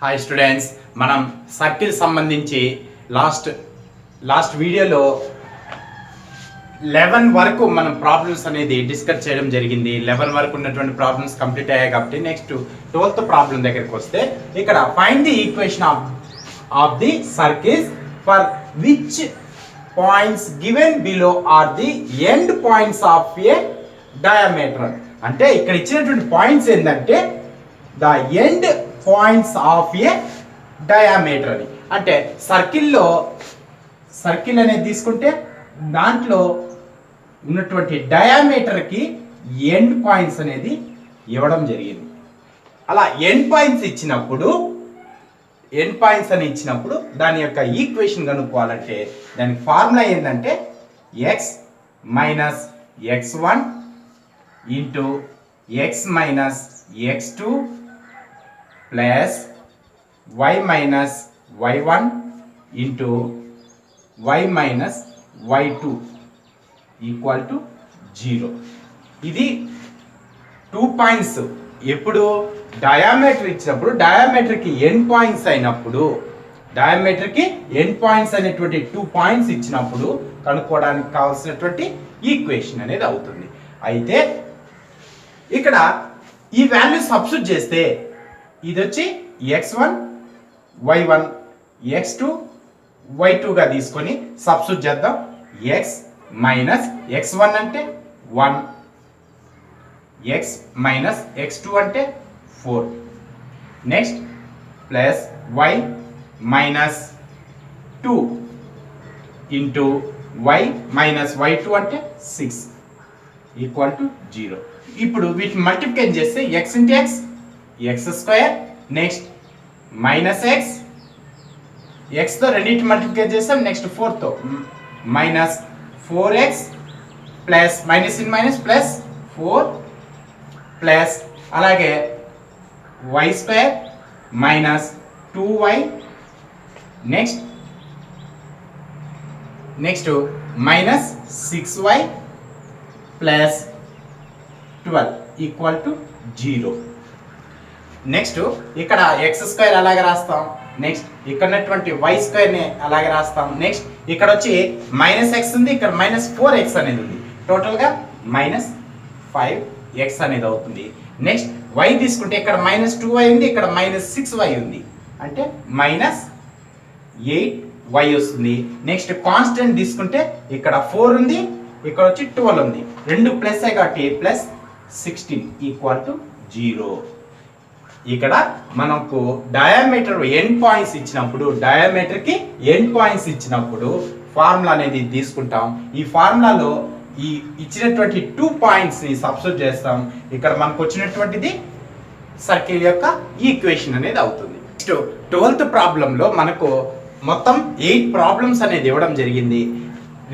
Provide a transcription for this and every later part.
Hi students, మనం circle సంబంధించి last వీడియోలో 11 వరకు మనం ప్రాబ్లమ్స్ అనేది డిస్కస్ చేయడం జరిగింది. 11 వరకు ఉన్నటువంటి ప్రాబ్లమ్స్ కంప్లీట్ అయ్యాయి కాబట్టి నెక్స్ట్ 12th ప్రాబ్లం దగ్గరికి వస్తే ఇక్కడ find the equation of the circles for which points given below are the end points of a diameter. అంటే ఇక్కడ ఇచ్చినటువంటి పాయింట్స్ ఏంటంటే the end points of a diameter అని. అంటే సర్కిల్ అనేది తీసుకుంటే దాంట్లో ఉన్నటువంటి డయామీటర్కి ఎండ్ పాయింట్స్ అనేది ఇవ్వడం జరిగింది. అలా ఎండ్ పాయింట్స్ ఇచ్చినప్పుడు దాని యొక్క ఈక్వేషన్ కనుక్కోవాలంటే దానికి ఫార్ములా ఏంటంటే X minus x1 into X minus x2 plus y minus y1 into y minus y2 equal to 0. ఇది 2 పాయింట్స్ ఎప్పుడు డయామీటర్ ఇచ్చినప్పుడు డయామీటర్కి ఎండ్ పాయింట్స్ అయినప్పుడు డయామీటర్కి ఎండ్ పాయింట్స్ అనేటువంటి 2 పాయింట్స్ ఇచ్చినప్పుడు కనుక్కోవడానికి కావాల్సినటువంటి ఈక్వేషన్ అనేది అవుతుంది. అయితే ఇక్కడ ఈ వాల్యూ సబ్స్టిట్యూట్ చేస్తే ఇది వచ్చి x1 y1 x2 y2గా తీసుకొని సబ్స్టిట్యూట్ చేద్దాం. x మైనస్ x1 అంటే 1, x మైనస్ x2 అంటే 4, next plus y minus 2 into y minus y2 అంటే 6 ఈక్వల్ టు 0. ఇప్పుడు వీటిని మల్టిప్లై చేస్తే x into x square, next minus ఎక్స్తో రెండింటి మల్టిప్లై చేస్తాం, నెక్స్ట్ 4తో minus 4x plus minus in minus plus 4 plus అలాగే y square minus 2y next minus 6y plus 12 equal to 0. Next ఇక్కడ ఎక్స్ స్క్వేర్ అలాగే రాస్తాం, నెక్స్ట్ ఇక్కడ ఉన్నటువంటి వై స్క్వేర్ని అలాగే రాస్తాం, నెక్స్ట్ ఇక్కడ వచ్చి మైనస్ ఎక్స్ ఉంది, ఇక్కడ మైనస్ 4x అనేది ఉంది, టోటల్గా మైనస్ 5x అనేది అవుతుంది. నెక్స్ట్ వై తీసుకుంటే ఇక్కడ మైనస్ 2y ఉంది, ఇక్కడ మైనస్ 6y ఉంది, అంటే మైనస్ 8y వస్తుంది. నెక్స్ట్ కాన్స్టెంట్ తీసుకుంటే ఇక్కడ 4 ఉంది, ఇక్కడ వచ్చి 12 ఉంది, రెండు ప్లస్ కాబట్టి ప్లస్ 16 ఈక్వల్ టు 0. ఇక్కడ మనకు డయామీటర్ ఎండ్ పాయింట్స్ ఇచ్చినప్పుడు డయామీటర్కి ఎండ్ పాయింట్స్ ఇచ్చినప్పుడు ఫార్ములా అనేది తీసుకుంటాం. ఈ ఫార్ములాలో ఈ ఇచ్చినటువంటి 2 పాయింట్స్ని సబ్స్టిట్యూట్ చేస్తాం. ఇక్కడ మనకు వచ్చినటువంటిది సర్కిల్ యొక్క ఈక్వేషన్ అనేది అవుతుంది. నెక్స్ట్ 12th ప్రాబ్లంలో మనకు మొత్తం 8 ప్రాబ్లమ్స్ అనేది ఇవ్వడం జరిగింది.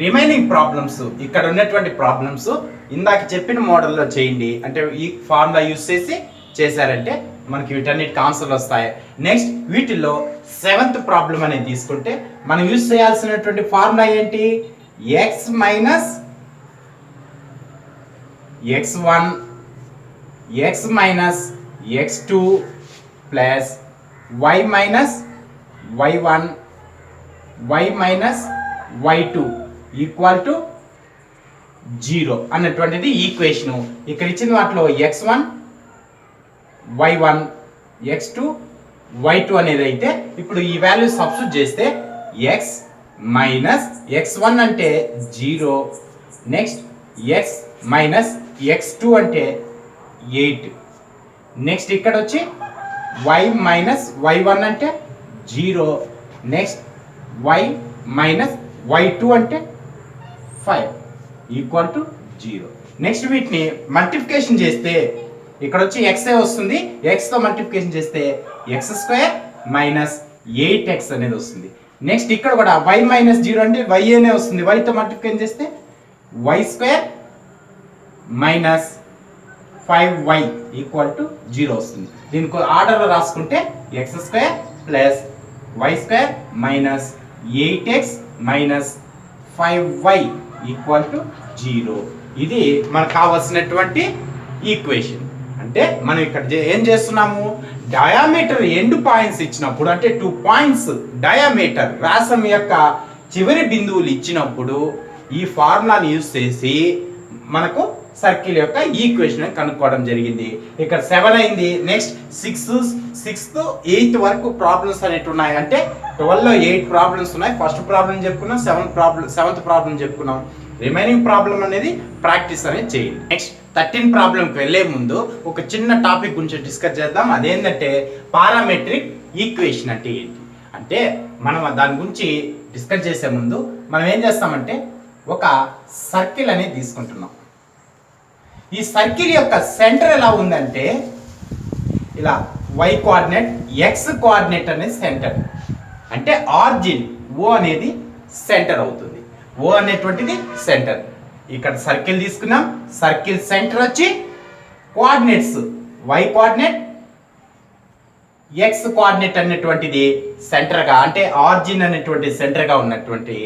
రిమైనింగ్ ప్రాబ్లమ్స్ ఇక్కడ ఉన్నటువంటి ప్రాబ్లమ్స్ ఇందాక చెప్పిన మోడల్లో చేయండి, అంటే ఈ ఫార్ములా యూజ్ చేశారంటే మనకి వీటన్నిటికి ఆన్సర్లు వస్తాయి. నెక్స్ట్ వీటిల్లో 7th ప్రాబ్లం అనేది తీసుకుంటే మనం యూజ్ చేయాల్సినటువంటి ఫార్ములా ఏంటి? X minus x1 X minus x2 plus y minus y1 y minus y2 equal to 0 అన్నటువంటిది ఈక్వేషను. ఇక్కడ ఇచ్చిన వాటిలో x1 y1 x2 y2 అనేది అయితే ఇప్పుడు ఈ వాల్యూ సబ్స్టిట్యూట్ చేస్తే x మైనస్ x1 అంటే 0, నెక్స్ట్ x మైనస్ x2 అంటే 8, నెక్స్ట్ ఇక్కడ వచ్చి y మైనస్ y1 అంటే 0, నెక్స్ట్ y మైనస్ y2 అంటే 5 ఈక్వల్ టు 0. నెక్స్ట్ వీటిని మల్టిప్లికేషన్ చేస్తే ఇక్కడ వచ్చి ఎక్స్ వస్తుంది, ఎక్స్తో మల్టిప్లికేషన్ చేస్తే ఎక్స్ స్క్వేర్ మైనస్ 8x అనేది వస్తుంది. నెక్స్ట్ ఇక్కడ కూడా y మైనస్ 0 అంటే y అనే వస్తుంది, yతో మల్టిప్లికేషన్ చేస్తే y square minus 5y equal to 0 వస్తుంది. దీనికి ఆర్డర్లో రాసుకుంటే X square plus y square minus 8x minus 5y equal to 0. ఇది మనకు కావాల్సినటువంటి ఈక్వేషన్. అంటే మనం ఇక్కడ ఏం చేస్తున్నాము, డయామీటర్ ఎండ్ పాయింట్స్ ఇచ్చినప్పుడు అంటే 2 పాయింట్స్ డయామీటర్ వ్యాసం యొక్క చివరి బిందువులు ఇచ్చినప్పుడు ఈ ఫార్ములాని యూజ్ చేసి మనకు సర్కిల్ యొక్క ఈక్వేషన్ కనుక్కోవడం జరిగింది. ఇక్కడ 7 అయింది. నెక్స్ట్ 6th 8th వరకు ప్రాబ్లమ్స్ అనేవి ఉన్నాయి. అంటే 12లో 8 ప్రాబ్లమ్స్ ఉన్నాయి. ఫస్ట్ ప్రాబ్లం చెప్పుకున్నాం, 7th ప్రాబ్లం చెప్పుకున్నాం. రిమైనింగ్ ప్రాబ్లం అనేది ప్రాక్టీస్ అనేది చేయండి. నెక్స్ట్ 13 ప్రాబ్లంకి వెళ్ళే ముందు ఒక చిన్న టాపిక్ గురించి డిస్కస్ చేద్దాం. అదేంటంటే పారామెట్రిక్ ఈక్వేషన్ అంటే ఏంటి. అంటే మనం దాని గురించి డిస్కస్ చేసే ముందు మనం ఏం చేస్తామంటే ఒక సర్కిల్ అనేది తీసుకుంటున్నాం. ఈ సర్కిల్ యొక్క సెంటర్ ఎలా ఉందంటే ఇలా y కోఆర్డినేట్ x కోఆర్డినేట్ అనేది సెంటర్. అంటే ఆరిజిన్ O అనేది సెంటర్ అవుతుంది. O అనేటువంటిది సెంటర్. ఇక్కడ సర్కిల్ తీసుకున్నాం. సర్కిల్ సెంటర్ వచ్చి coordinates y coordinate x coordinate అనేటువంటిది సెంటర్గా అంటే ఆరిజిన్ అనేటువంటి సెంటర్గా ఉన్నటువంటి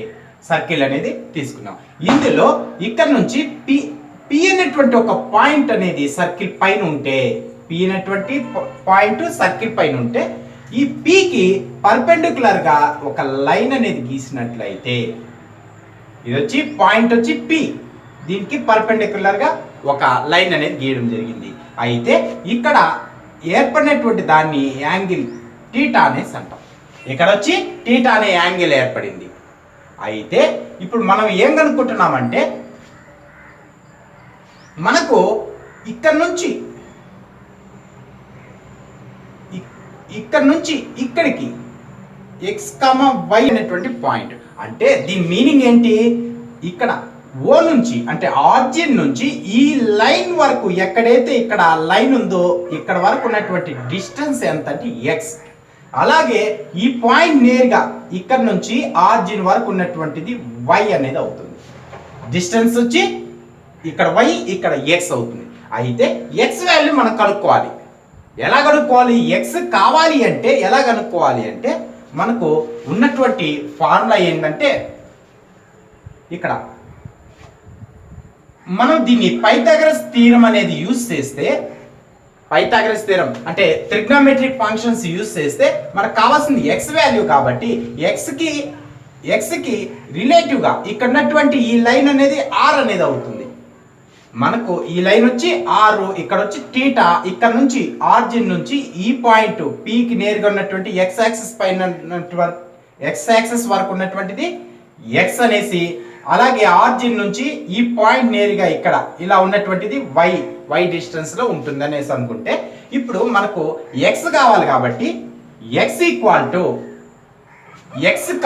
సర్కిల్ అనేది తీసుకున్నాం. ఇందులో ఇక్కడ నుంచి పి అనేటువంటి ఒక పాయింట్ అనేది సర్కిల్ పైన ఉంటే పి అనేటువంటి పాయింట్ సర్కిల్ పైన ఉంటే ఈ పికి పర్పెండిక్యులర్ గా ఒక లైన్ అనేది గీసినట్లయితే ఇది వచ్చి పాయింట్ వచ్చి పి, దీనికి పర్పెండిక్యులర్ గా ఒక లైన్ అనేది గీయడం జరిగింది. అయితే ఇక్కడ ఏర్పడినటువంటి దాన్ని యాంగిల్ టీటా అనేసి అంటాం. ఇక్కడ వచ్చి టీటా అనే యాంగిల్ ఏర్పడింది. అయితే ఇప్పుడు మనం ఏం కనుక్కుంటున్నామంటే మనకు ఇక్కడ నుంచి ఇక్కడికి x, y అనేటువంటి పాయింట్. అంటే దీని మీనింగ్ ఏంటి, ఇక్కడ O నుంచి అంటే ఆరిజిన్ నుంచి ఈ లైన్ వరకు ఎక్కడైతే ఇక్కడ లైన్ ఉందో ఇక్కడ వరకు ఉన్నటువంటి డిస్టెన్స్ ఎంత అంటే x. అలాగే ఈ పాయింట్ నేరుగా ఇక్కడ నుంచి ఆరిజిన్ వరకు ఉన్నటువంటిది y అనేది అవుతుంది. డిస్టెన్స్ వచ్చి ఇక్కడ y ఇక్కడ x అవుతుంది. అయితే x వాల్యూ మనం కనుక్కోవాలి. ఎలా కనుక్కోవాలి, x కావాలి అంటే ఎలా కనుక్కోవాలి అంటే మనకు ఉన్నటువంటి ఫార్ములా ఏంటంటే ఇక్కడ మనం దీన్ని పైథాగరస్ థీరం అనేది యూజ్ చేస్తే, పైథాగరస్ థీరం అంటే ట్రిగ్నోమెట్రిక్ ఫంక్షన్స్ యూజ్ చేస్తే మనకు కావాల్సింది x వాల్యూ. కాబట్టి x కి రిలేటివ్ గా ఇక్కడ ఉన్నటువంటి ఈ లైన్ అనేది r అనేది అవుతుంది. మనకు ఈ లైన్ వచ్చి r, ఇక్కడ వచ్చి థీటా. ఇక్కడ నుంచి ఆరిజిన్ నుంచి ఈ పాయింట్ p కి నేరుగా ఉన్నటువంటి x యాక్సిస్ పైన x యాక్సిస్ వరకు ఉన్నటువంటిది x అనేసి, అలాగే ఆరిజిన్ నుంచి ఈ పాయింట్ నేరుగా ఇక్కడ ఇలా ఉన్నటువంటిది y డిస్టెన్స్ లో ఉంటుంది అనేసి అనుకుంటే, ఇప్పుడు మనకు x కావాలి కాబట్టి x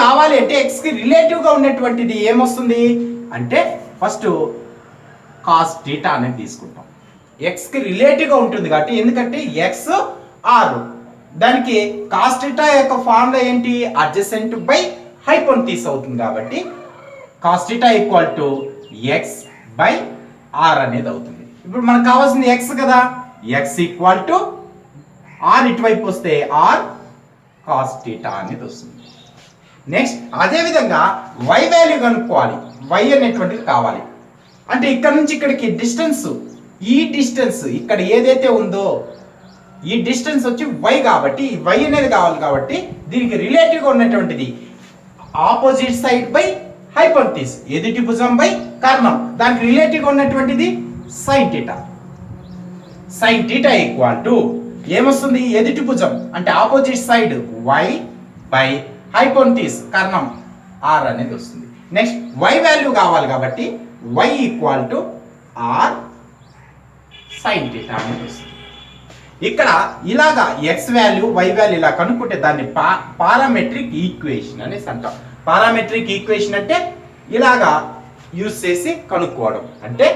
కావాలి అంటే x కి రిలేటివ్ గా ఉన్నటువంటిది ఏమొస్తుంది అంటే ఫస్ట్ కాస్ థీటా అనేది తీసుకుంటాం. x కి రిలేటివ్ గా ఉంటుంది కాబట్టి, ఎందుకంటే x r, దానికి కాస్ థీటా యొక్క ఫార్ములా ఏంటి, అడ్జసెంట్ బై హైపోటెన్యూస్ అవుతుంది. కాబట్టి cos theta equal to x by r అనేది అవుతుంది. ఇప్పుడు మనకు కావాల్సింది x కదా, x ఈక్వల్ టు r, ఇటువైపు వస్తే r కాస్ థీటా అనేది వస్తుంది. నెక్స్ట్ అదే విధంగా y వాల్యూ కనుక్కోవాలి. y అనేటువంటిది కావాలి అంటే ఇక్కడ నుంచి ఇక్కడికి డిస్టెన్స్, ఈ డిస్టెన్స్ ఇక్కడ ఏదైతే ఉందో ఈ డిస్టెన్స్ వచ్చి y కాబట్టి y అనేది కావాలి. కాబట్టి దీనికి రిలేటివ్ గా ఉన్నటువంటిది ఆపోజిట్ సైడ్ బై హైపోటెన్యూస్, ఎదుటి భుజం బై కర్ణం, దానికి రిలేటివ్ గా ఉన్నటువంటిది sin θ. sin θ ఈక్వల్ టు ఏమొస్తుంది, ఎదుటి భుజం అంటే opposite side y by hypotenuse కర్ణం r అనేది వస్తుంది. నెక్స్ట్ y వాల్యూ కావాలి కాబట్టి y equal to r sin θ అనేది వస్తుంది. ఇక్కడ ఇలాగా x వాల్యూ y వాల్యూ ఇలా కనుక్కుంటే దాన్ని పారామెట్రిక్ ఈక్వేషన్ అనేసి అంటాం. పారామెట్రిక్ ఈక్వేషన్ అంటే ఇలాగా యూజ్ చేసి కనుక్కోవడం. అంటే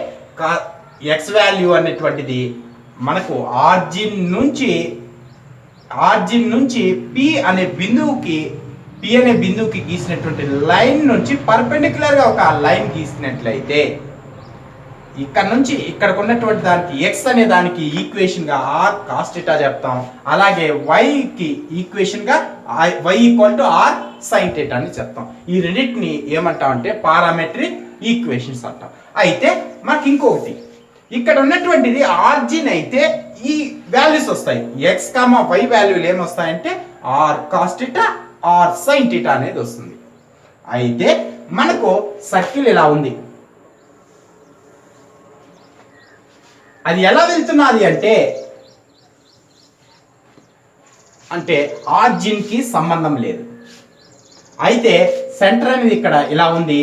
x వాల్యూ అనేటువంటిది మనకు ఆరిజిన్ నుంచి p అనే బిందువుకి గీసినటువంటి లైన్ నుంచి పర్పెండిక్యులర్ గా ఒక లైన్ గీసినట్లయితే ఇక్కడ నుంచి ఇక్కడికి ఉన్నటువంటి దానికి x అనే దానికి ఈక్వేషన్ గా r cos θ చెప్తాం. అలాగే y కి ఈక్వేషన్ గా y equal to r sin θ అని చెప్తాం. ఈ రెండింటిని ఏమంటాం అంటే పారామెట్రిక్ ఈక్వేషన్స్ అంటాం. అయితే మనకి ఇంకొకటి ఇక్కడ ఉన్నటువంటిది ఆర్జిన్ అయితే ఈ వాల్యూస్ వస్తాయి. ఎక్స్ కామా వై వాల్యూలు ఏమొస్తాయంటే r cos theta r sine theta అనేది వస్తుంది. అయితే మనకు సర్కిల్ ఇలా ఉంది. అది ఎలా వెళ్తున్నది అంటే ఆర్జిన్ కి సంబంధం లేదు. అయితే సెంటర్ అనేది ఇక్కడ ఇలా ఉంది,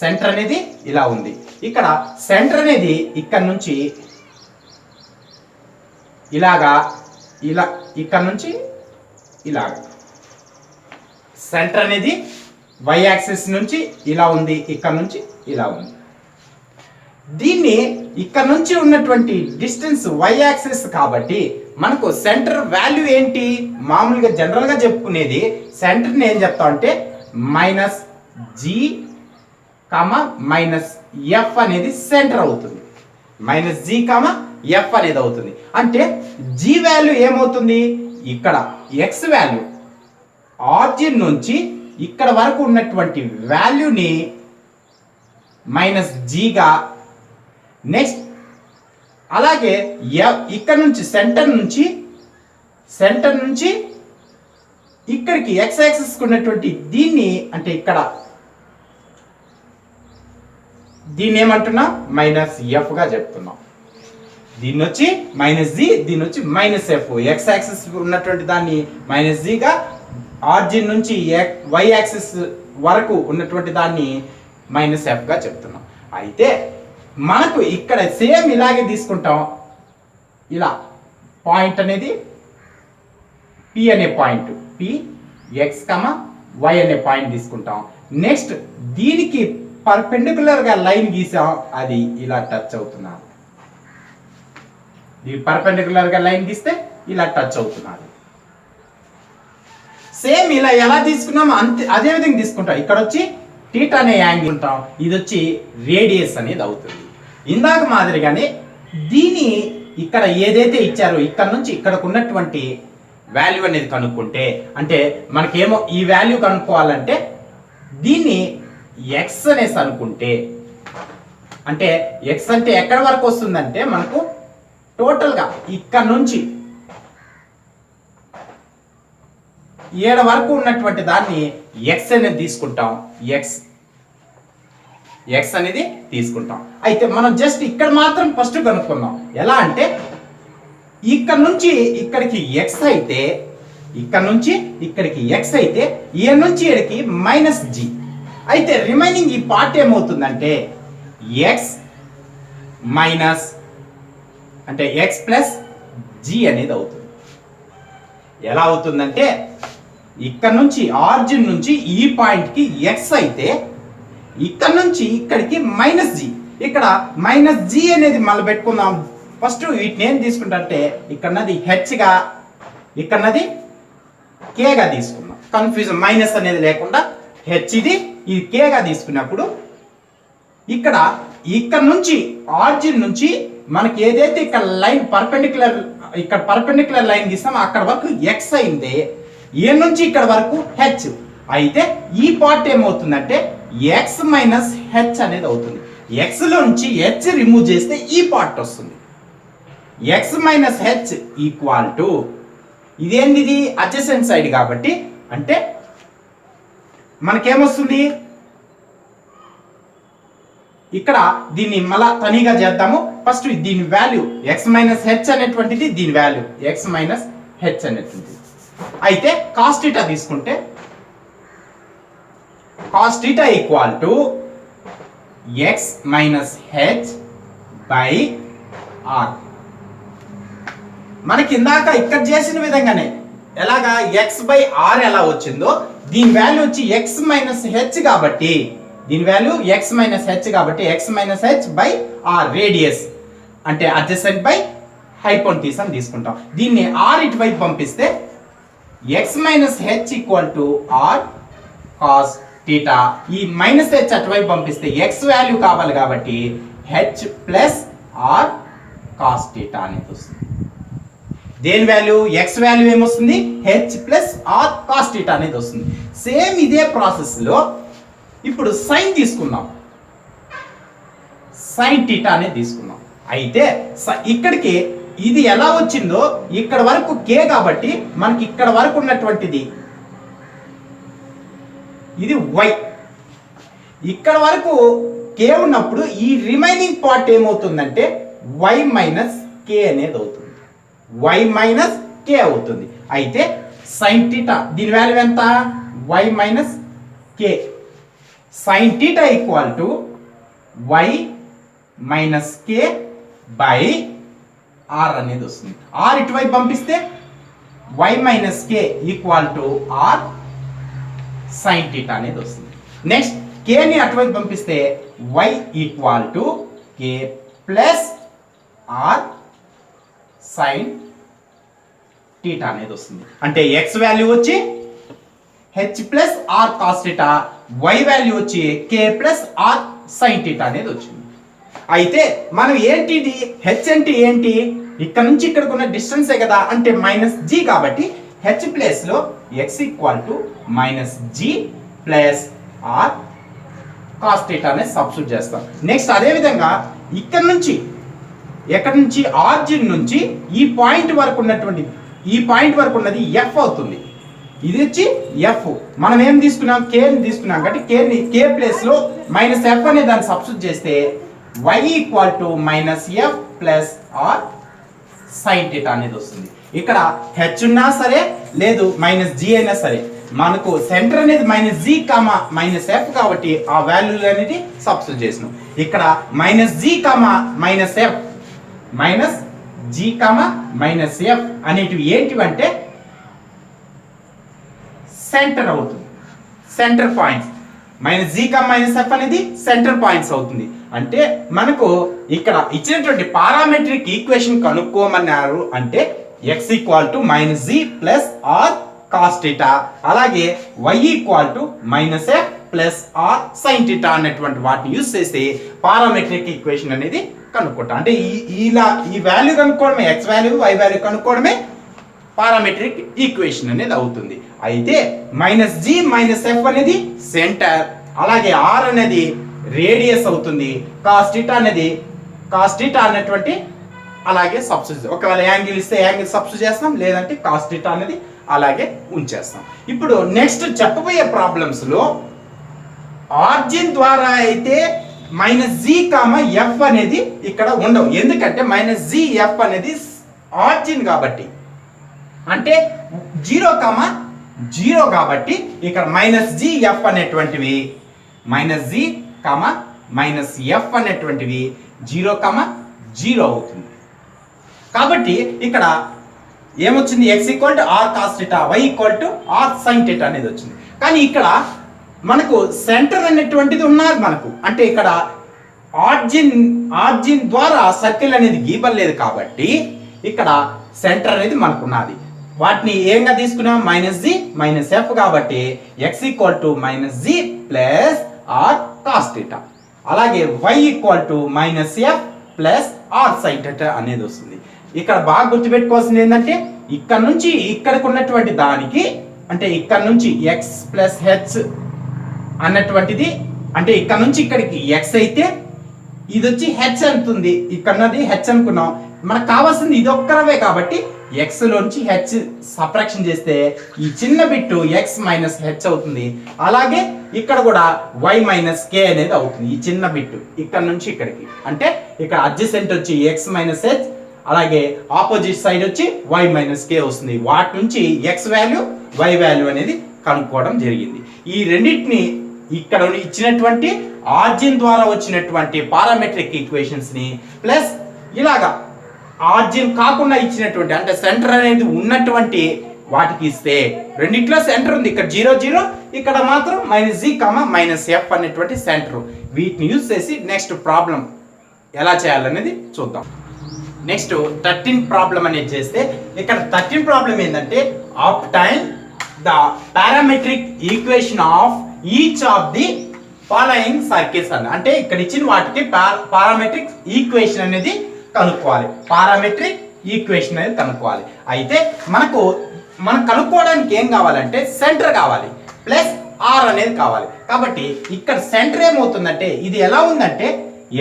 సెంటర్ అనేది ఇలా ఉంది. ఇక్కడ సెంటర్ అనేది ఇక్కడ నుంచి ఇలాగా ఇలా, ఇక్కడ నుంచి ఇలాగా సెంటర్ అనేది వై యాక్సిస్ నుంచి ఇలా ఉంది, ఇక్కడ నుంచి ఇలా ఉంది. దీన్ని ఇక్కడ నుంచి ఉన్నటువంటి డిస్టెన్స్ వై యాక్సిస్ కాబట్టి మనకు సెంటర్ వాల్యూ ఏంటి, మామూలుగా జనరల్ గా చెప్పుకునేది సెంటర్ని ఏం చెప్తాం అంటే minus G comma minus F అనేది సెంటర్ అవుతుంది. మైనస్ జీ కామా ఎఫ్ అనేది అవుతుంది. అంటే జీ వాల్యూ ఏమవుతుంది, ఇక్కడ ఎక్స్ వాల్యూ ఆర్జిన్ నుంచి ఇక్కడ వరకు ఉన్నటువంటి వాల్యూని మైనస్ జీగా, నెక్స్ట్ అలాగే ఇక్కడ నుంచి సెంటర్ నుంచి ఇక్కడికి ఎక్స్ యాక్సిస్ ఉన్నటువంటి దీన్ని అంటే ఇక్కడ దీన్ని ఏమంటున్నా మైనస్ ఎఫ్ గా చెప్తున్నాం. దీన్ని వచ్చి మైనస్ జీ, దీన్ని వచ్చి మైనస్ ఎఫ్. ఎక్స్ యాక్సిస్ ఉన్నటువంటి దాన్ని మైనస్ జీగా, ఆర్జిన్ నుంచి వై యాక్సిస్ వరకు ఉన్నటువంటి దాన్ని మైనస్ ఎఫ్ గా చెప్తున్నాం. అయితే మనకు ఇక్కడ సేమ్ ఇలాగే తీసుకుంటాం. ఇలా పాయింట్ అనేది పి అనే point, P X comma Y అనే పాయింట్ తీసుకుంటాం. నెక్స్ట్ దీనికి పర్పెండిక్యులర్ గా లైన్ గీసాం, అది ఇలా టచ్ అవుతున్నారు. దీని పర్పెండిక్యులర్ గా లైన్ గీస్తే ఇలా టచ్ అవుతున్నారు. సేమ్ ఇలా ఎలా తీసుకున్నామో అంతే అదే విధంగా తీసుకుంటాం. ఇక్కడ వచ్చి థీటా అనే యాంగిల్ ఉంటాం, ఇది వచ్చి రేడియస్ అనేది అవుతుంది. ఇందాక మాదిరిగానే దీని ఇక్కడ ఏదైతే ఇచ్చారో ఇక్కడ నుంచి ఇక్కడకు ఉన్నటువంటి వాల్యూ అనేది కనుక్కుంటే, అంటే మనకేమో ఈ వాల్యూ కనుక్కోవాలంటే దీన్ని ఎక్స్ అనేసి అనుకుంటే, అంటే ఎక్స్ అంటే ఎక్కడ వరకు వస్తుందంటే మనకు టోటల్గా ఇక్కడ నుంచి ఏడ వరకు ఉన్నటువంటి దాన్ని ఎక్స్ అనేది తీసుకుంటాం. ఎక్స్ అనేది తీసుకుంటాం. అయితే మనం జస్ట్ ఇక్కడ మాత్రం ఫస్ట్ కనుక్కుందాం. ఎలా అంటే ఇక్కడ నుంచి ఇక్కడికి ఎక్స్ అయితే, ఇక్కడ నుంచి ఇక్కడికి ఎక్స్ అయితే ఏ నుంచి ఇక్కడికి మైనస్ జీ. అయితే రిమైనింగ్ ఈ పార్ట్ ఏమవుతుందంటే ఎక్స్ మైనస్ అంటే ఎక్స్ ప్లస్ జీ అనేది అవుతుంది. ఎలా అవుతుందంటే ఇక్కడ నుంచి ఆరిజిన్ నుంచి ఈ పాయింట్ కి ఎక్స్ అయితే ఇక్కడ నుంచి ఇక్కడికి మైనస్ జీ. ఇక్కడ మైనస్ జీ అనేది మళ్ళీ పెట్టుకుందాం. ఫస్ట్ వీటిని ఏం తీసుకుంటే ఇక్కడన్నది హెచ్గా, ఇక్కడన్నది కేగా తీసుకున్నాం. కన్ఫ్యూజన్ మైనస్ అనేది లేకుండా హెచ్ ఇది కేగా తీసుకున్నప్పుడు ఇక్కడ నుంచి ఆరిజిన్ నుంచి మనకి ఏదైతే ఇక్కడ లైన్ పర్పెండిక్యులర్ లైన్ గీస్తామో అక్కడ వరకు ఎక్స్ అయింది, ఏ నుంచి ఇక్కడ వరకు హెచ్ అయితే ఈ పార్ట్ ఏమవుతుందంటే ఎక్స్ మైనస్ హెచ్ అనేది అవుతుంది. ఎక్స్ లో నుంచి హెచ్ రిమూవ్ చేస్తే ఈ పార్ట్ వస్తుంది. X minus H equal to ఇదేంటిది అడ్జసెంట్ సైడ్ కాబట్టి అంటే మనకేమొస్తుంది ఇక్కడ దీన్ని మళ్ళా తనిగా చేద్దాము. ఫస్ట్ దీని వాల్యూ ఎక్స్ మైనస్ హెచ్ అనేటువంటిది, దీని వాల్యూ ఎక్స్ మైనస్ హెచ్ అనేటువంటిది. అయితే కాస్ థీటా తీసుకుంటే cos theta equal to X minus H by R. మనకి ఇందాక ఇక్కడ చేసిన విధంగానే ఎలాగా ఎక్స్ బై ఆర్ ఎలా వచ్చిందో దీని వాల్యూ వచ్చి ఎక్స్ మైనస్ హెచ్ కాబట్టి దీని వాల్యూ ఎక్స్ మైనస్ హెచ్ కాబట్టి X minus H by R radius అంటే అడ్జసెంట్ బై హైపోటెన్యూస్ అని తీసుకుంటాం. దీన్ని ఆర్ ఇటువైపు పంపిస్తే X minus H equal to R cos theta. ఈ మైనస్ హెచ్ అటువైపు పంపిస్తే ఎక్స్ వాల్యూ కావాలి కాబట్టి H plus R cos theta అనేది వస్తుంది. దేని వాల్యూ ఎక్స్ వాల్యూ ఏమొస్తుంది H plus R cos theta అనేది వస్తుంది. సేమ్ ఇదే ప్రాసెస్ లో ఇప్పుడు సైన్ తీసుకుందాం. సైన్ థీటా అనేది తీసుకుందాం. అయితే ఇక్కడికి ఇది ఎలా వచ్చిందో ఇక్కడ వరకు కే కాబట్టి మనకి ఇక్కడ వరకు ఉన్నటువంటిది ఇది y. ఇక్కడ వరకు కే ఉన్నప్పుడు ఈ రిమైనింగ్ పార్ట్ ఏమవుతుందంటే y మైనస్ కే అనేది అవుతుంది. y మైనస్ కే అవుతుంది. అయితే సైన్ థీటా దీని వాల్యూ ఎంత y minus K. Sine theta equal to y minus K by R అనేది వస్తుంది. ఆర్ ఇటువైపు పంపిస్తే y minus K equal to R sine theta అనేది వస్తుంది. నెక్స్ట్ కేని అటువైపు పంపిస్తే y equal to K plus R sine theta అనేది వస్తుంది. అంటే x వాల్యూ వచ్చి h plus R cos theta, y value వచ్చి k plus R sine theta అనేది వచ్చింది. అయితే మనం ఏంటిది h అంటే ఏంటి, ఇక్కడ నుంచి ఇక్కడికి ఉన్న డిస్టెన్సే కదా, అంటే మైనస్ జీ కాబట్టి h ప్లేస్ లో x equal to minus G plus R cos theta అనేది సబ్స్టిట్యూట్ చేస్తాం. నెక్స్ట్ అదే విధంగా ఇక్కడ నుంచి ఎక్కడి నుంచి ఆర్జిన్ నుంచి ఈ పాయింట్ వరకు ఉన్నటువంటి ఈ పాయింట్ వరకు ఉన్నది ఎఫ్ అవుతుంది. ఇది వచ్చి ఎఫ్. మనం ఏం తీసుకున్నాం కేని తీసుకున్నాం కాబట్టి కే ప్లేస్ లో మైనస్ ఎఫ్ అనే దాన్ని సబ్స్టిట్యూట్ చేస్తే y equal to minus F plus R sine theta అనేది వస్తుంది. ఇక్కడ హెచ్ ఉన్నా సరే లేదు మైనస్ జీ అయినా సరే మనకు సెంటర్ అనేది minus G comma minus F కాబట్టి ఆ వాల్యూలు అనేది సబ్స్టిట్యూట్ చేసినాం. ఇక్కడ minus G comma minus F minus G comma minus F అనేటివి ఏంటివంటే సెంటర్ అవుతుంది, centre points. Minus G comma minus F అనేది సెంటర్ పాయింట్స్ అవుతుంది. అంటే మనకు ఇక్కడ ఇచ్చినటువంటి పారామెట్రిక్ ఈక్వేషన్ కనుక్కోమన్నారు అంటే x equal to minus G plus R cos theta, అలాగే y equal to minus F plus R sine theta అన్నటువంటి వాటిని యూజ్ చేసి పారామెట్రిక్ ఈక్వేషన్ అనేది కనుక్కుంటాం. అంటే ఈ వాల్యూ కనుక్కోవడమే, x వాల్యూ y వాల్యూ కనుక్కోవడమే పారామెట్రిక్ ఈక్వేషన్ అనేది అవుతుంది. అయితే మైనస్ జీ మైనస్ ఎఫ్ అనేది సెంటర్, అలాగే ఆర్ అనేది రేడియస్ అవుతుంది, కాస్ థీటా అన్నటువంటి అలాగే సబ్స్టిట్యూట్. ఒకవేళ యాంగిల్ ఇస్తే యాంగిల్ సబ్స్టిట్యూట్ చేస్తాం, లేదంటే కాస్ థీటా అనేది అలాగే ఉంచేస్తాం. ఇప్పుడు నెక్స్ట్ చెప్పబోయే ప్రాబ్లమ్స్ లో ఆర్జిన్ ద్వారా అయితే మైనస్ జీ కామా ఎఫ్ అనేది ఇక్కడ ఉండవు. ఎందుకంటే మైనస్ జీ ఎఫ్ అనేది ఆర్జిన్ కాబట్టి, అంటే 0 కామా 0 కాబట్టి ఇక్కడ మైనస్ జీ ఎఫ్ అనేటువంటివి minus G comma minus F అనేటువంటివి 0 కామా 0 అవుతుంది. కాబట్టి ఇక్కడ ఏమొచ్చింది x equal to R cos theta, y equal to R sine theta అనేది వచ్చింది. కానీ ఇక్కడ మనకు సెంటర్ అనేటువంటిది ఉన్నది మనకు, అంటే ఇక్కడ ఆర్జిన్ ద్వారా సర్కిల్ అనేది గీయబడలేదు కాబట్టి ఇక్కడ సెంటర్ అనేది మనకు ఉన్నది. వాటిని ఏంగా తీసుకున్నాం మైనస్ జీ మైనస్ ఎఫ్ కాబట్టి x equal to minus G plus R cos theta, అలాగే y equal to minus F plus R sine theta అనేది వస్తుంది. ఇక్కడ బాగా గుర్తుపెట్టుకోవాల్సింది ఏంటంటే ఇక్కడ నుంచి ఇక్కడికి ఉన్నటువంటి దానికి, అంటే ఇక్కడ నుంచి x ప్లస్ హెచ్ అన్నటువంటిది, అంటే ఇక్కడ నుంచి ఇక్కడికి x అయితే ఇది వచ్చి హెచ్ అంటుంది, ఇక్కడన్నది హెచ్ అనుకున్నాం. మనకు కావాల్సింది ఇది ఒక్కరవే కాబట్టి x లోంచి హెచ్ సబ్ట్రాక్షన్ చేస్తే ఈ చిన్న బిట్టు x మైనస్ హెచ్ అవుతుంది. అలాగే ఇక్కడ కూడా y మైనస్ కే అనేది అవుతుంది, ఈ చిన్న బిట్టు ఇక్కడ నుంచి ఇక్కడికి. అంటే ఇక్కడ అడ్జసెంట్ వచ్చి x మైనస్ హెచ్, అలాగే ఆపోజిట్ సైడ్ వచ్చి y మైనస్ కే వస్తుంది. వాటి నుంచి x వాల్యూ y వాల్యూ అనేది కనుక్కోవడం జరిగింది. ఈ రెండింటిని ఇక్కడ ఇచ్చినటువంటి ఆర్జిన్ ద్వారా వచ్చినటువంటి పారామెట్రిక్ ఈక్వేషన్స్ ని ప్లస్ ఇలాగా ఆర్జిన్ కాకుండా ఇచ్చినటువంటి, అంటే సెంటర్ అనేది ఉన్నటువంటి వాటికి ఇస్తే రెండిట్లో సెంటర్ ఉంది, ఇక్కడ 0 0, ఇక్కడ మాత్రం minus G comma minus F అనేటువంటి సెంటర్. వీటిని యూజ్ చేసి నెక్స్ట్ ప్రాబ్లం ఎలా చేయాలనేది చూద్దాం. నెక్స్ట్ 13 ప్రాబ్లం అనేది చేస్తే ఇక్కడ 13 ప్రాబ్లం ఏంటంటే obtain the parametric equation of each of the following circles అని, అంటే ఇక్కడ ఇచ్చిన వాటికి పారామెట్రిక్ ఈక్వేషన్ అనేది కనుక్కోవాలి. పారామెట్రిక్ ఈక్వేషన్ అనేది కనుక్కోవాలి. అయితే మనం కనుక్కోవడానికి ఏం కావాలంటే సెంటర్ కావాలి ప్లస్ ఆర్ అనేది కావాలి. కాబట్టి ఇక్కడ సెంటర్ ఏమవుతుందంటే ఇది ఎలా ఉందంటే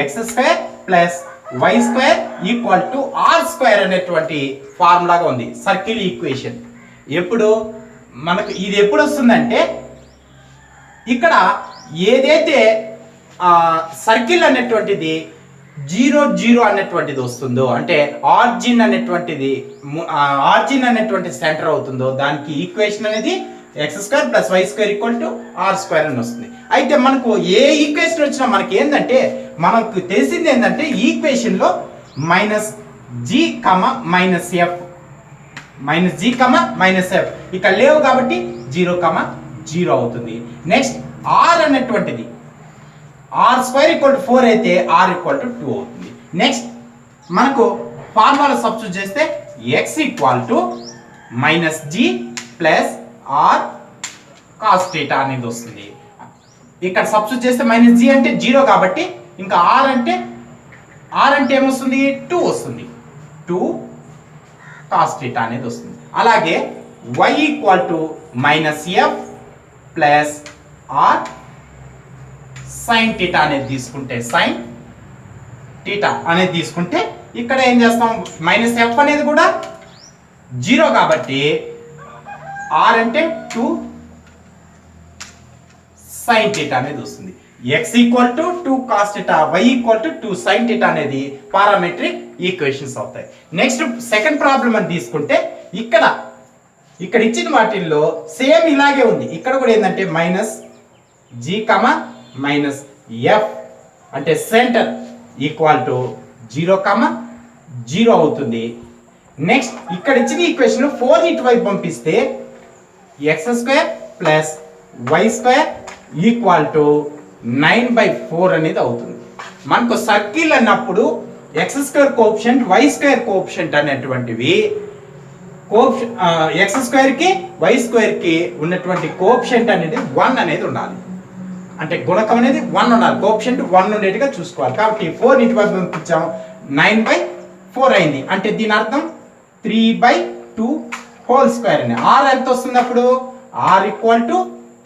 x² plus Y square equal to R square అనేటువంటి ఫార్ములాగా ఉంది సర్కిల్ ఈక్వేషన్. ఎప్పుడు మనకు ఇది ఎప్పుడు వస్తుందంటే ఇక్కడ ఏదైతే సర్కిల్ అనేటువంటిది 0 0 అనేటువంటిది వస్తుందో, అంటే ఆర్జిన్ అనేటువంటి సెంటర్ అవుతుందో దానికి ఈక్వేషన్ అనేది x² + y² = r² అని వస్తుంది. అయితే మనకు ఏ ఈక్వేషన్ వచ్చినా మనకి ఏంటంటే మనకు తెలిసింది ఏంటంటే ఈక్వేషన్ లో -g, -f ఇక్కడ లేవు కాబట్టి 0, 0 అవుతుంది. నెక్స్ట్ r అనేటువంటిది r² = 4 అయితే r = 2 అవుతుంది. నెక్స్ట్ మనకు ఫార్ములా సబ్స్టిట్యూట్ చేస్తే x = -g + r cos θ అనేది వస్తుంది. ఇక్కడ సబ్స్టిట్యూట్ చేస్తే -g అంటే 0 కాబట్టి ఇంకా r అంటే ఏమొస్తుంది 2 వస్తుంది. 2 cos θ అనేది వస్తుంది. అలాగే y = -f + r sin θ అనేది తీసుకుంటే ఇక్కడ ఏం చేస్తాం -f అనేది కూడా 0 కాబట్టి r అంటే 2 sin θ అనేది వస్తుంది. x = 2 cos θ, y = 2 sin θ అనేది పారామెట్రిక్ ఈక్వేషన్స్ అవుతాయి. నెక్స్ట్ సెకండ్ ప్రాబ్లం అని తీసుకుంటే ఇక్కడ ఇచ్చిన వాటిల్లో సేమ్ ఇలాగే ఉంది. ఇక్కడ కూడా ఏంటంటే -g, -f అంటే సెంటర్ = 0, 0 అవుతుంది. నెక్స్ట్ ఇక్కడ ఇచ్చిన ఈక్వేషన్ 4 ఇటువైపు పంపిస్తే x² + y² = 9/4 అనేది అవుతుంది. మనకు సర్కిల్ అన్నప్పుడు x² కోఎఫిషియంట్, y² కోఎఫిషియంట్ అనేటువంటివి x² కి y² కి ఉన్నటువంటి కోఎఫిషియంట్ అనేది 1 అనేది ఉండాలి. అంటే గుణకం అనేది 1 ఉండాలి, కోఎఫిషియంట్ 1 ఉండేట్టుగా చూసుకోవాలి. కాబట్టి 4 ఇటువైపు పంపించాం 9/4 అయింది. అంటే దీని అర్థం 3/2² అని. r ఎంత వస్తుంది అప్పుడు r =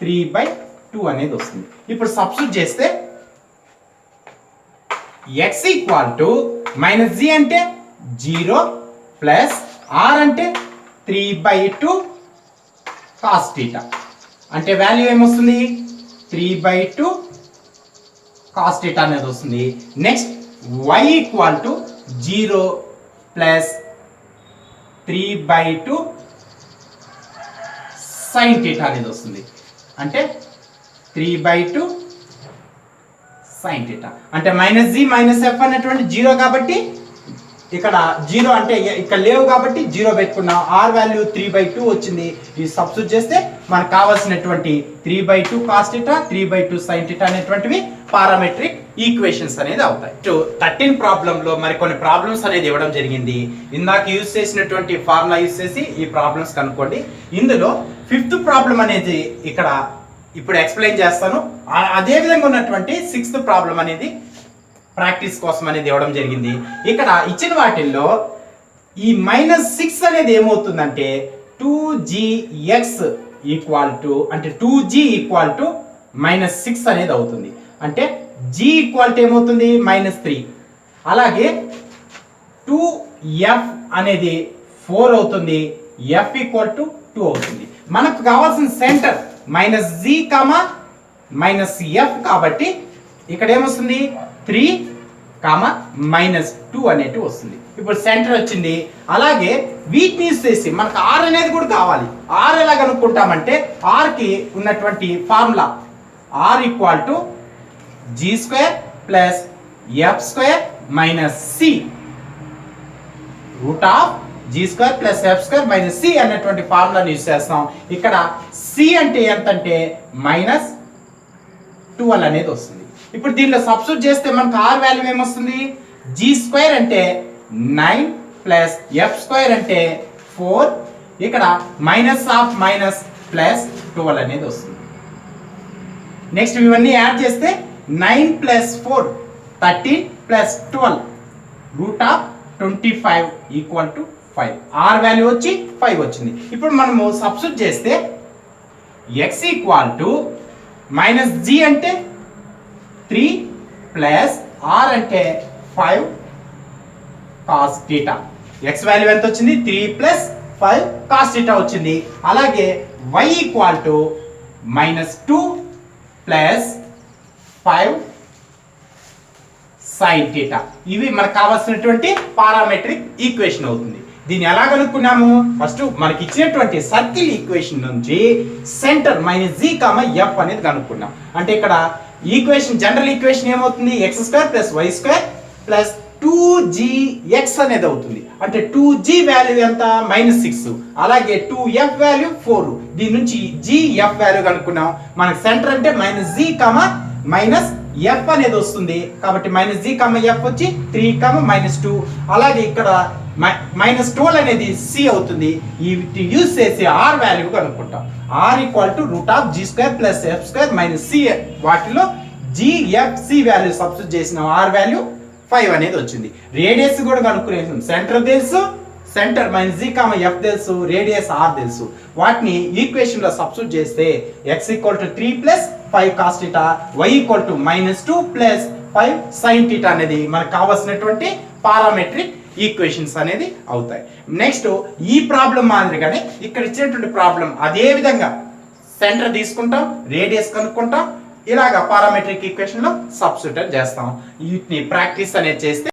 3/2 అనేది వస్తుంది. ఇప్పుడు సబ్స్టిట్యూట్ చేస్తే x = -g అంటే 0 + r అంటే 3/2 cos θ అంటే వాల్యూ ఏమొస్తుంది 3/2 cos θ అనేది వస్తుంది. నెక్స్ట్ y = 0 + 3/2 sin θ అనేది వస్తుంది. అంటే 3/2 sin θ అంటే -g, -f అనేటువంటి 0 కాబట్టి ఇక్కడ 0 అంటే ఇక్కడ లేవు కాబట్టి 0 పెట్టుకున్నాం. r వాల్యూ 3/2 వచ్చింది. ఇది సబ్స్టిట్యూట్ చేస్తే మనకు కావాల్సినటువంటి 3/2 cos θ, 3/2 sin θ అనేటువంటివి పారామెట్రిక్ ఈక్వేషన్స్ అనేది అవుతాయి. 13 ప్రాబ్లం లో మరికొన్ని ప్రాబ్లమ్స్ అనేది ఇవ్వడం జరిగింది. ఇందాక యూజ్ చేసినటువంటి ఫార్ములా యూజ్ చేసి ఈ ప్రాబ్లమ్స్ కనుక్కోండి. ఇందులో 5th ప్రాబ్లం అనేది ఇక్కడ ఇప్పుడు ఎక్స్ప్లెయిన్ చేస్తాను. అదే విధంగా ఉన్నటువంటి 6th ప్రాబ్లం అనేది ప్రాక్టీస్ కోసం అనేది ఇవ్వడం జరిగింది. ఇక్కడ ఇచ్చిన వాటిల్లో ఈ -6 అనేది ఏమవుతుందంటే 2gx అంటే 2g = -6 అనేది అవుతుంది. అంటే g ఈక్వాలిటీ ఏమవుతుంది -3. అలాగే 2f అనేది 4 అవుతుంది, f = 2 అవుతుంది. మనకు కావాల్సిన సెంటర్ -g, -f కాబట్టి ఇక్కడ ఏమొస్తుంది 3, -2 అనేటి వస్తుంది. ఇప్పుడు సెంటర్ వచ్చింది. అలాగే వీటిని చేసి మనకు r అనేది కూడా కావాలి. r ఎలా కనుక్కుంటామంటే r కి ఉన్నటువంటి formula r = g² + f² - c √g² + f² - c అనేటువంటి ఫార్ములాని యూజ్ చేస్తాం. ఇక్కడ c అంటే ఎంతంటే -12 అనేది వస్తుంది. ఇప్పుడు దీనిలో సబ్స్టిట్యూట్ చేస్తే మనకు r వాల్యూ ఏమొస్తుంది g² అంటే 9 + f² అంటే 4. ఇక్కడ -12 అనేది వస్తుంది. నెక్స్ట్ ఇవన్నీ యాడ్ చేస్తే 9 + 4 13 + 12 √25 = 5. r వాల్యూ వచ్చి 5 వచ్చింది. ఇప్పుడు మనము సబ్స్టిట్యూట్ చేస్తే x = -g అంటే 3 + r అంటే 5 కాస్ థీటా. ఎక్స్ వాల్యూ ఎంత వచ్చింది 3 ప్లస్ 5 కాస్ థీటా వచ్చింది. అలాగే y equal to -2 plus 5 sine theta. ఇవి మనకు కావాల్సినటువంటి పారామెట్రిక్ ఈక్వేషన్ అవుతుంది. దీన్ని ఎలా కనుక్కున్నాము? ఫస్ట్ మనకి ఇచ్చినటువంటి సర్కిల్ ఈక్వేషన్ నుంచి సెంటర్ -g, f అనేది కనుక్కున్నాం. అంటే ఇక్కడ ఈక్వేషన్ జనరల్ ఈక్వేషన్ ఏమవుతుంది? x² + y² + 2gx అనేది అవుతుంది. అంటే 2g వాల్యూ ఎంత? -6. అలాగే 2f వాల్యూ 4. దీని నుంచి gf వాల్యూ కనుక్కున్నాం. మనకి సెంటర్ అంటే -g, f అనేది వస్తుంది. కాబట్టి -g, f వచ్చి 3, -2. అలాగే ఇక్కడ -12 అనేది c అవుతుంది. ఇది యూజ్ చేసి r వాల్యూ కనుక్కుంటాం. r √g² + f² - c. వాటిలో gf c వాల్యూ సబ్స్టిట్యూట్ చేసిన r వాల్యూ 5 అనేది వచ్చింది. రేడియస్ కూడా కనుక్కునేసాం. సెంటర్ తెలుసు, సెంటర్ -g, f తెలుసు, రేడియస్ r తెలుసు. వాటిని ఈక్వేషన్ లో సబ్స్టిట్యూట్ చేస్తే x = 3 + 5 cos θ, y = -2 + 5 sin θ అనేది మనకు కావాల్సినటువంటి పారామెట్రిక్ ఈక్వేషన్స్ అనేది అవుతాయి. నెక్స్ట్ ఈ ప్రాబ్లం మాదిరిగానే ఇక్కడ ఇచ్చినటువంటి ప్రాబ్లం అదే విధంగా సెంటర్ తీసుకుంటాం, రేడియస్ కనుక్కుంటాం, ఇలాగా పారామెట్రిక్ ఈక్వేషన్ లో సబ్స్టిట్యూట్ చేస్తాం. వీటిని ప్రాక్టీస్ అనేది చేస్తే